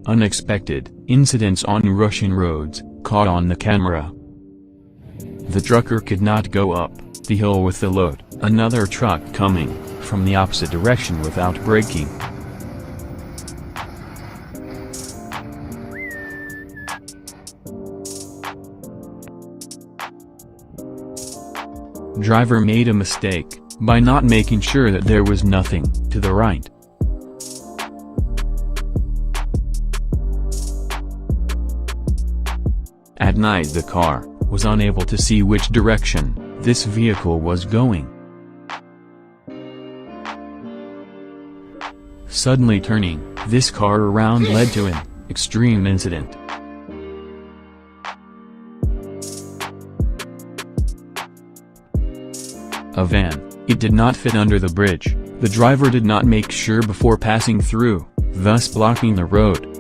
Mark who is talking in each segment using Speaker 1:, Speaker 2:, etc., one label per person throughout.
Speaker 1: Unexpected incidents on Russian roads, caught on the camera. The trucker could not go up the hill with the load, another truck coming from the opposite direction without braking. Driver made a mistake by not making sure that there was nothing to the right. At night the car was unable to see which direction this vehicle was going. Suddenly turning this car around led to an extreme incident. A van, it did not fit under the bridge. The driver did not make sure before passing through, thus blocking the road.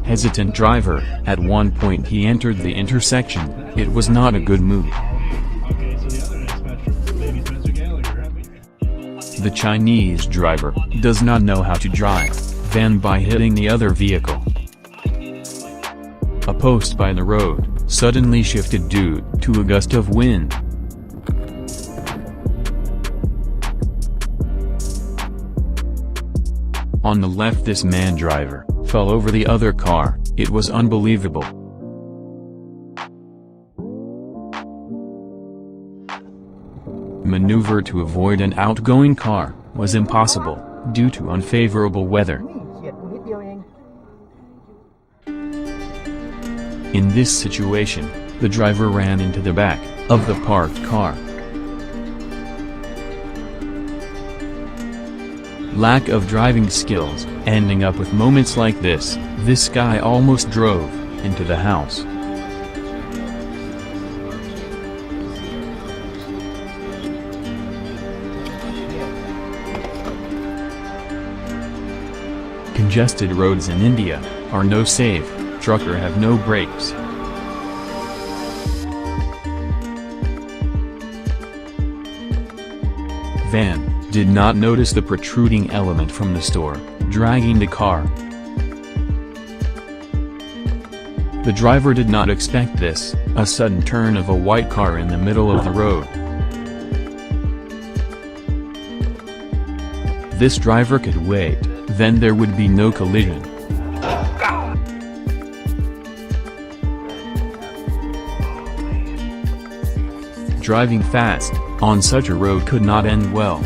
Speaker 1: Hesitant driver, at one point he entered the intersection. It was not a good move. The Chinese driver does not know how to drive van by hitting the other vehicle. A post by the road suddenly shifted due to a gust of wind. On the left, this man driver fell over the other car. It was unbelievable. Maneuver to avoid an outgoing car was impossible due to unfavorable weather. In this situation, the driver ran into the back of the parked car. Lack of driving skills, ending up with moments like this guy almost drove into the house. Congested roads in India are no safe. Trucker have no brakes. Van did not notice the protruding element from the store, dragging the car. The driver did not expect this, a sudden turn of a white car in the middle of the road. This driver could wait, then there would be no collision. Driving fast on such a road could not end well.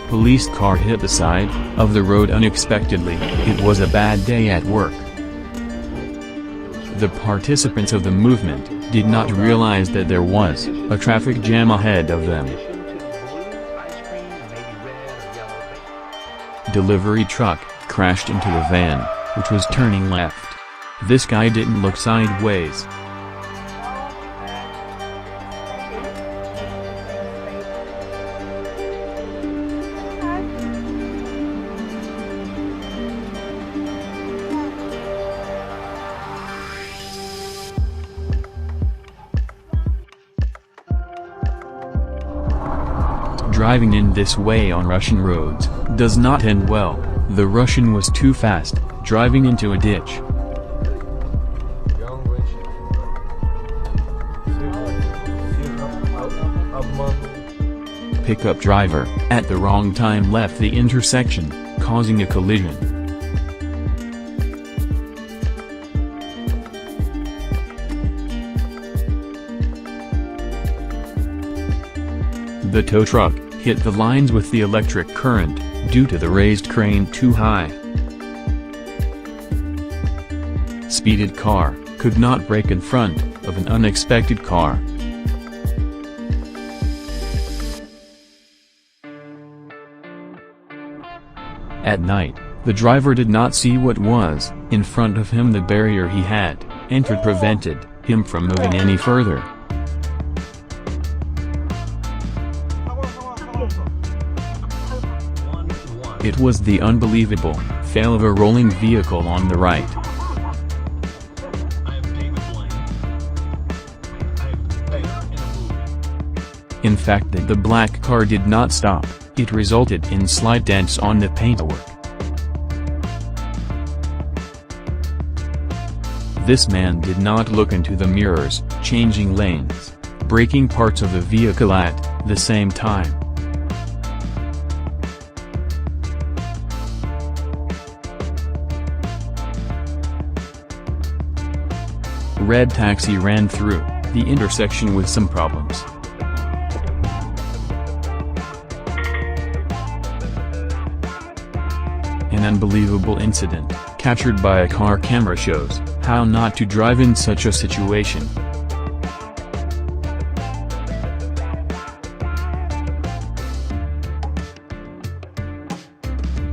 Speaker 1: Police car hit the side of the road unexpectedly. It was a bad day at work. The participants of the movement did not realize that there was a traffic jam ahead of them. Delivery truck crashed into a van, which was turning left. This guy didn't look sideways. Driving in this way on Russian roads does not end well. The Russian was too fast, driving into a ditch. Pickup driver, at the wrong time, left the intersection, causing a collision. The tow truck hit the lines with the electric current, due to the raised crane too high. Speeded car could not brake in front of an unexpected car. At night, the driver did not see what was in front of him. The barrier he had entered prevented him from moving any further. It was the unbelievable fail of a rolling vehicle on the right. In fact, the black car did not stop. It resulted in slight dents on the paintwork. This man did not look into the mirrors, changing lanes, braking parts of the vehicle at the same time. Red taxi ran through the intersection with some problems. An unbelievable incident, captured by a car camera, shows how not to drive in such a situation.